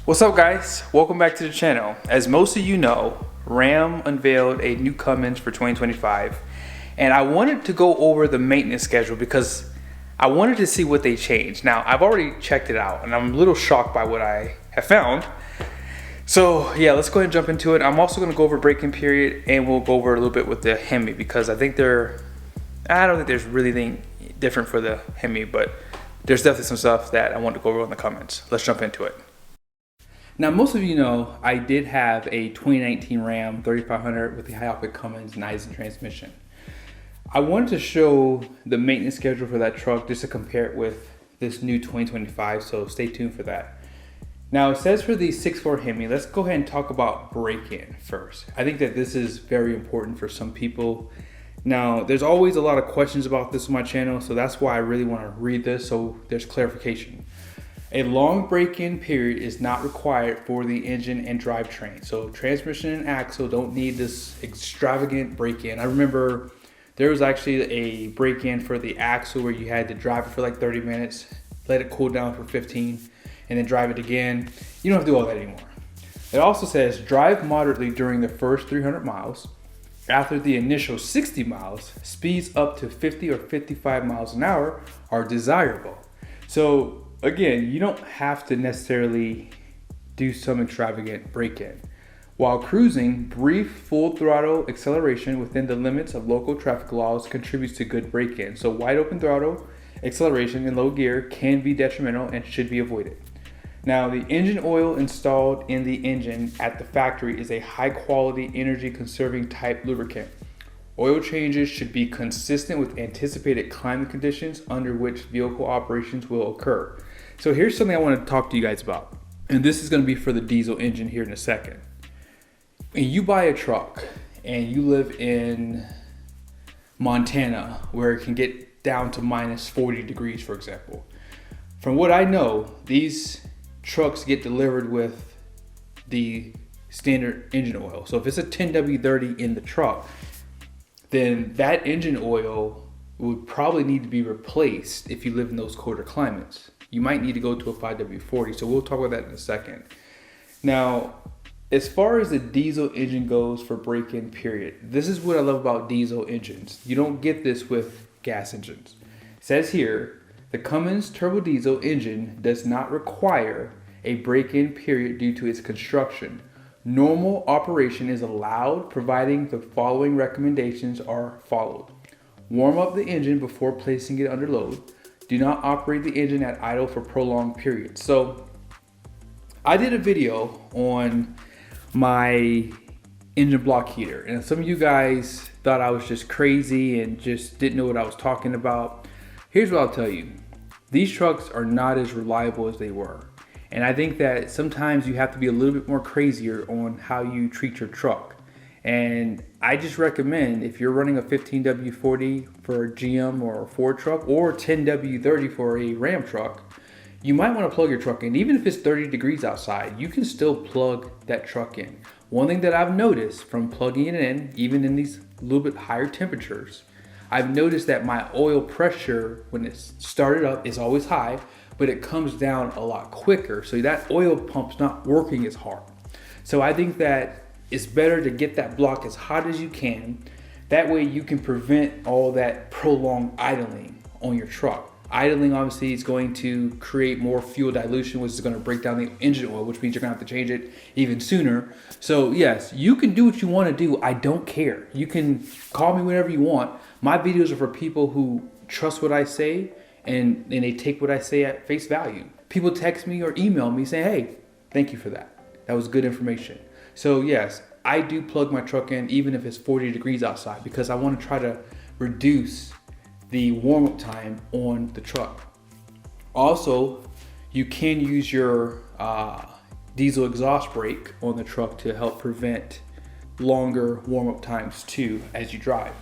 What's up guys? Welcome back to the channel. As most of you know, Ram unveiled a new Cummins for 2025 and I wanted to go over the maintenance schedule because I wanted to see what they changed. Now I've already checked it out and I'm a little shocked by what I have found. So yeah, let's go ahead and jump into it. I'm also going to go over break-in period and we'll go over a little bit with the Hemi because I don't think there's really anything different for the Hemi, but there's definitely some stuff that I want to go over in the comments. Let's jump into it. Now, most of you know I did have a 2019 Ram 3500 with the high output Cummins Nissan transmission. I wanted to show the maintenance schedule for that truck just to compare it with this new 2025, so stay tuned for that. Now, it says for the 6.4 Hemi, let's go ahead and talk about break-in first. I think that this is very important for some people. Now, there's always a lot of questions about this on my channel, so that's why I really want to read this so there's clarification. A long break-in period is not required for the engine and drivetrain. So transmission and axle don't need this extravagant break-in. I remember there was actually a break-in for the axle where you had to drive it for like 30 minutes, let it cool down for 15, and then drive it again. You don't have to do all that anymore. It also says drive moderately during the first 300 miles. After the initial 60 miles, speeds up to 50 or 55 miles an hour are desirable. So again, you don't have to necessarily do some extravagant break-in. While cruising, brief full throttle acceleration within the limits of local traffic laws contributes to good break-in. So wide open throttle acceleration in low gear can be detrimental and should be avoided. Now, the engine oil installed in the engine at the factory is a high quality energy conserving type lubricant. Oil changes should be consistent with anticipated climate conditions under which vehicle operations will occur. So here's something I want to talk to you guys about. And this is going to be for the diesel engine here in a second. When you buy a truck and you live in Montana where it can get down to minus 40 degrees, for example. From what I know, these trucks get delivered with the standard engine oil. So if it's a 10W30 in the truck, then that engine oil would probably need to be replaced if you live in those colder climates. You might need to go to a 5W40, so we'll talk about that in a second. Now, as far as the diesel engine goes for break-in period, this is what I love about diesel engines. You don't get this with gas engines. It says here, the Cummins turbo diesel engine does not require a break-in period due to its construction. Normal operation is allowed providing the following recommendations are followed. Warm up the engine before placing it under load. Do not operate the engine at idle for prolonged periods. So I did a video on my engine block heater and some of you guys thought I was just crazy and just didn't know what I was talking about. Here's what I'll tell you. These trucks are not as reliable as they were. And I think that sometimes you have to be a little bit more crazier on how you treat your truck. And I just recommend if you're running a 15W40 for a GM or a Ford truck or 10W30 for a Ram truck, you might want to plug your truck in. Even if it's 30 degrees outside, you can still plug that truck in. One thing that I've noticed from plugging it in, even in these little bit higher temperatures, I've noticed that my oil pressure when it's started up is always high, but it comes down a lot quicker. So that oil pump's not working as hard. So I think that it's better to get that block as hot as you can. That way you can prevent all that prolonged idling on your truck. Idling obviously is going to create more fuel dilution, which is going to break down the engine oil, which means you're going to have to change it even sooner. So yes, you can do what you want to do. I don't care. You can call me whenever you want. My videos are for people who trust what I say and they take what I say at face value. People text me or email me saying, hey, thank you for that. That was good information. So yes, I do plug my truck in even if it's 40 degrees outside because I want to try to reduce the warm-up time on the truck. Also, you can use your diesel exhaust brake on the truck to help prevent longer warm-up times too as you drive.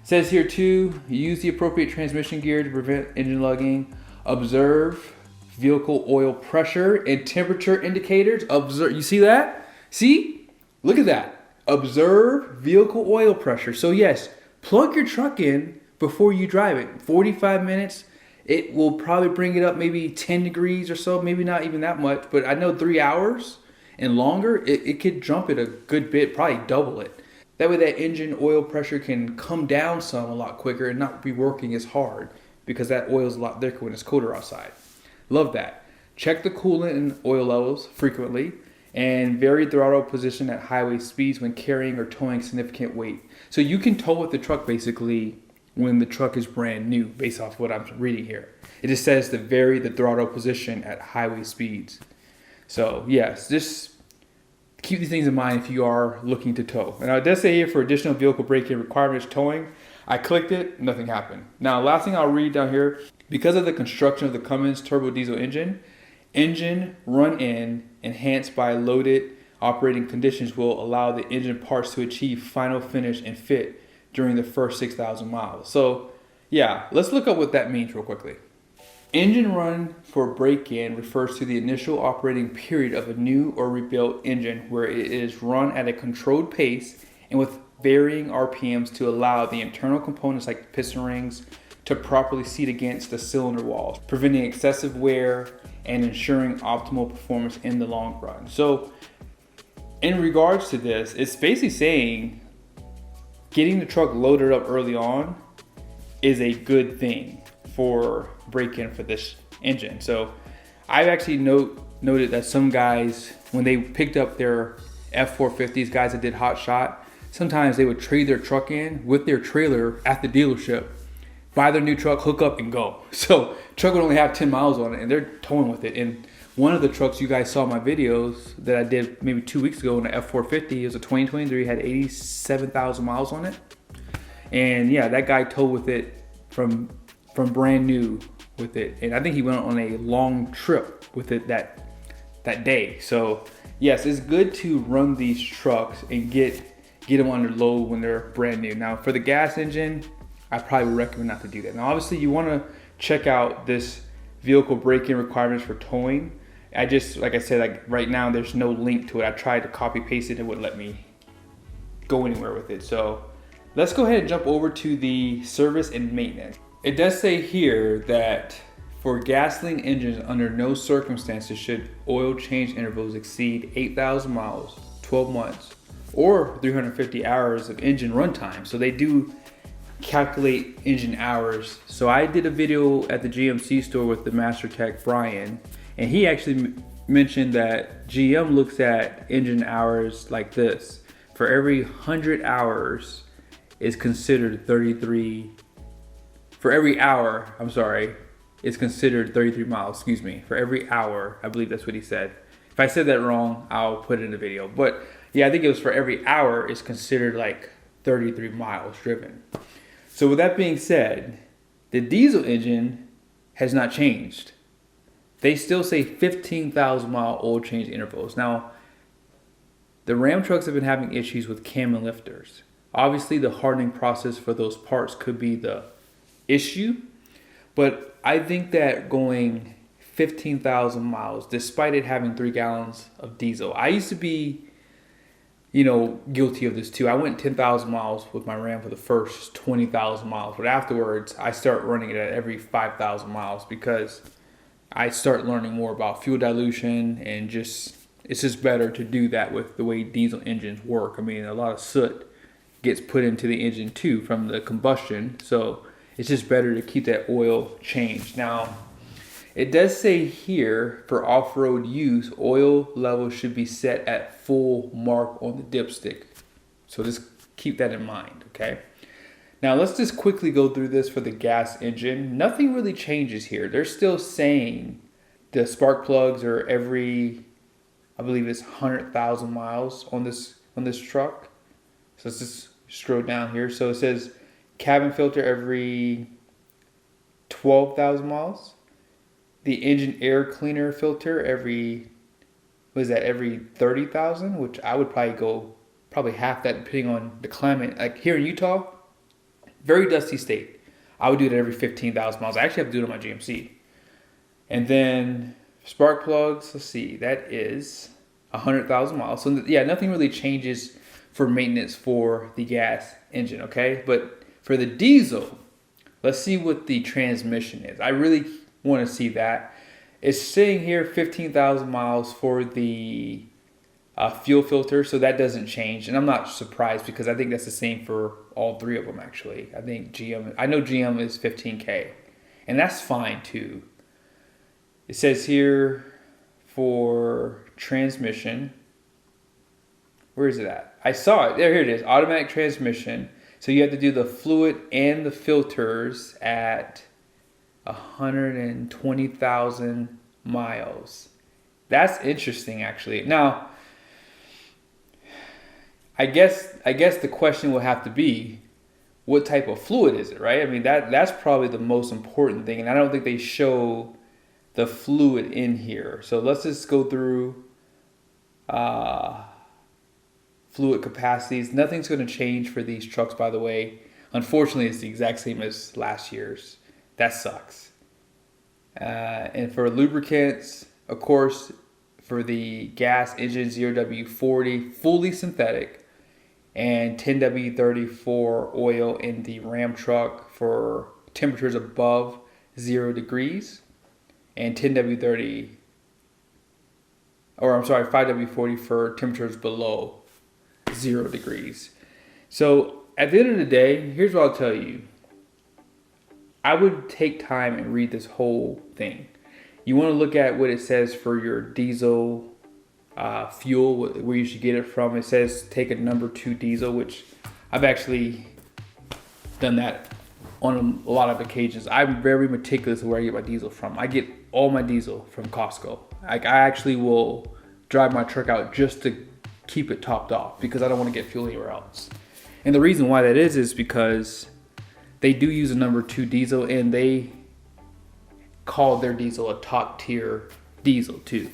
It says here too, use the appropriate transmission gear to prevent engine lugging. Observe vehicle oil pressure and temperature indicators. Observe, you see that? See? Look at that. Observe vehicle oil pressure. So yes, plug your truck in before you drive it. 45 minutes it will probably bring it up maybe 10 degrees or so, maybe not even that much, but I know 3 hours and longer, it could jump it a good bit, probably double it. That way that engine oil pressure can come down some a lot quicker and not be working as hard because that oil is a lot thicker when it's colder outside. Love that. Check the coolant and oil levels frequently and vary throttle position at highway speeds when carrying or towing significant weight. So you can tow with the truck basically when the truck is brand new based off what I'm reading here. It just says to vary the throttle position at highway speeds. So yes, just keep these things in mind if you are looking to tow. And it does say here for additional vehicle braking requirements towing. I clicked it, nothing happened. Now, last thing I'll read down here, because of the construction of the Cummins turbo diesel engine run-in enhanced by loaded operating conditions will allow the engine parts to achieve final finish and fit during the first 6,000 miles. So yeah, let's look up what that means real quickly. Engine run for break-in refers to the initial operating period of a new or rebuilt engine where it is run at a controlled pace and with varying RPMs to allow the internal components like the piston rings to properly seat against the cylinder walls, preventing excessive wear and ensuring optimal performance in the long run. So in regards to this, it's basically saying getting the truck loaded up early on is a good thing for break-in for this engine. So I've actually noted that some guys, when they picked up their F450s, guys that did hot shot, sometimes they would trade their truck in with their trailer at the dealership, buy their new truck, hook up and go. So truck would only have 10 miles on it and they're towing with it. And one of the trucks you guys saw in my videos that I did maybe 2 weeks ago in the F450, it was a 2023, had 87,000 miles on it. And yeah, that guy towed with it from brand new with it. And I think he went on a long trip with it that day. So yes, it's good to run these trucks and get them under load when they're brand new. Now for the gas engine, I probably would recommend not to do that. Now obviously you want to check out this vehicle break-in requirements for towing. Like I said, like right now there's no link to it. I tried to copy paste it, it wouldn't let me go anywhere with it. So let's go ahead and jump over to the service and maintenance. It does say here that for gasoline engines, under no circumstances should oil change intervals exceed 8,000 miles, 12 months, or 350 hours of engine runtime. So they do calculate engine hours. So I did a video at the GMC store with the Master Tech Brian, and he actually mentioned that GM looks at engine hours like this. For every 100 hours is considered 33. For every hour, it's considered 33 miles, excuse me. For every hour, I believe that's what he said. If I said that wrong, I'll put it in the video. But yeah, I think it was for every hour is considered like 33 miles driven. So with that being said, the diesel engine has not changed. They still say 15,000 mile oil change intervals. Now, the Ram trucks have been having issues with cam and lifters. Obviously, the hardening process for those parts could be the issue, but I think that going 15,000 miles, despite it having 3 gallons of diesel, I used to be, guilty of this too. I went 10,000 miles with my Ram for the first 20,000 miles, but afterwards I start running it at every 5,000 miles because I start learning more about fuel dilution and it's just better to do that with the way diesel engines work. I mean, a lot of soot gets put into the engine too from the combustion, so it's just better to keep that oil changed. Now, it does say here for off-road use, oil level should be set at full mark on the dipstick. So just keep that in mind, okay? Now let's just quickly go through this for the gas engine. Nothing really changes here. They're still saying the spark plugs are every, I believe it's 100,000 miles on this truck. So let's just scroll down here. So it says cabin filter every 12,000 miles. The engine air cleaner filter every 30,000, which I would probably go half that depending on the climate. Like here in Utah, very dusty state. I would do it every 15,000 miles. I actually have to do it on my GMC. And then spark plugs, let's see, that is 100,000 miles. So yeah, nothing really changes for maintenance for the gas engine, okay? But for the diesel, Let's see what the transmission is. I really want to see that. It's saying here 15,000 miles for the fuel filter, so that doesn't change. And I'm not surprised because I think that's the same for all three of them actually. I think I know GM is 15K, and that's fine too. It says here for transmission, where is it at? I saw it. Here it is, automatic transmission. So you have to do the fluid and the filters at 120,000 miles. That's interesting actually. Now, I guess the question will have to be, what type of fluid is it, right? I mean, that's probably the most important thing, and I don't think they show the fluid in here. So let's just go through fluid capacities. Nothing's going to change for these trucks, by the way. Unfortunately, it's the exact same as last year's. That sucks. And for lubricants, of course, for the gas engine 0W40 fully synthetic, and 10W30 for oil in the Ram truck for temperatures above 0 degrees, and 10W30, or I'm sorry, 5W40 for temperatures below 0 degrees. So at the end of the day, here's what I'll tell you. I would take time and read this whole thing. You want to look at what it says for your diesel fuel, where you should get it from. It says take a number 2 diesel, which I've actually done that on a lot of occasions. I'm very meticulous where I get my diesel from. I get all my diesel from Costco. I actually will drive my truck out just to keep it topped off because I don't want to get fuel anywhere else. And the reason why that is because they do use a number 2 diesel, and they call their diesel a top tier diesel too.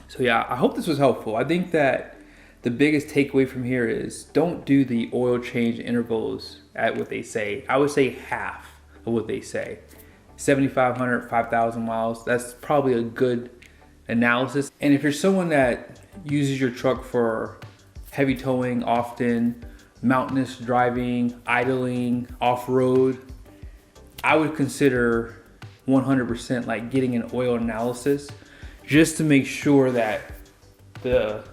So yeah, I hope this was helpful. I think that the biggest takeaway from here is don't do the oil change intervals at what they say. I would say half of what they say. 7,500, 5,000 miles. That's probably a good analysis. And if you're someone that uses your truck for heavy towing often, mountainous driving, idling, off-road, I would consider 100% like getting an oil analysis just to make sure that the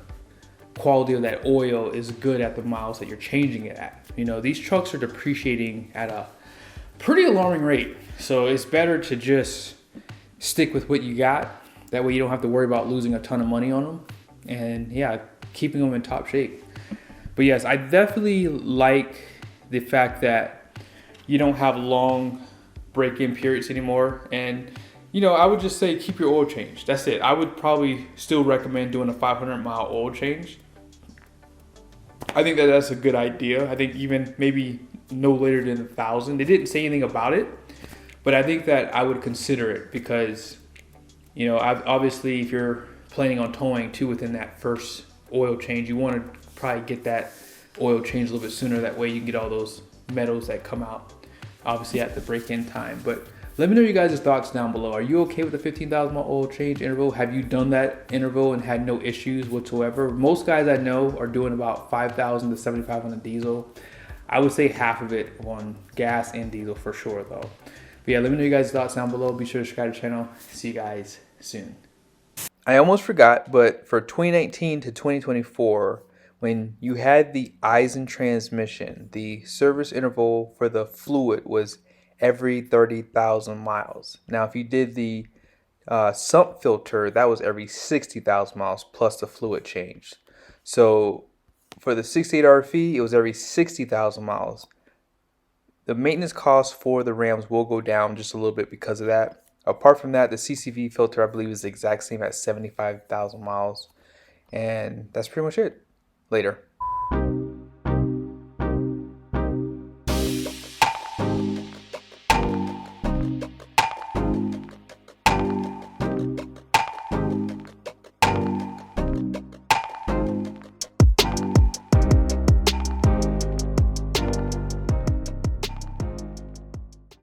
quality of that oil is good at the miles that you're changing it at. You know, these trucks are depreciating at a pretty alarming rate. So it's better to just stick with what you got. That way you don't have to worry about losing a ton of money on them. And yeah, keeping them in top shape. But yes, I definitely like the fact that you don't have long break-in periods anymore. And you know, I would just say keep your oil change. That's it. I would probably still recommend doing a 500-mile oil change. I think that that's a good idea. I think even maybe no later than 1,000. They didn't say anything about it, but I think that I would consider it because, you know, obviously if you're planning on towing too within that first oil change, you want to probably get that oil change a little bit sooner. That way you can get all those metals that come out, obviously at the break-in time. But let me know your guys' thoughts down below. Are you okay with the 15,000 mile oil change interval? Have you done that interval and had no issues whatsoever? Most guys I know are doing about 5,000 to 7,500 diesel. I would say half of it on gas and diesel for sure though. But yeah, let me know your guys' thoughts down below. Be sure to subscribe to the channel. See you guys soon. I almost forgot, but for 2019 to 2024, when you had the Eisen transmission, the service interval for the fluid was every 30,000 miles. Now, if you did the sump filter, that was every 60,000 miles plus the fluid change. So for the 68 RFE, it was every 60,000 miles. The maintenance costs for the Rams will go down just a little bit because of that. Apart from that, the CCV filter, I believe, is the exact same at 75,000 miles. And that's pretty much it. Later.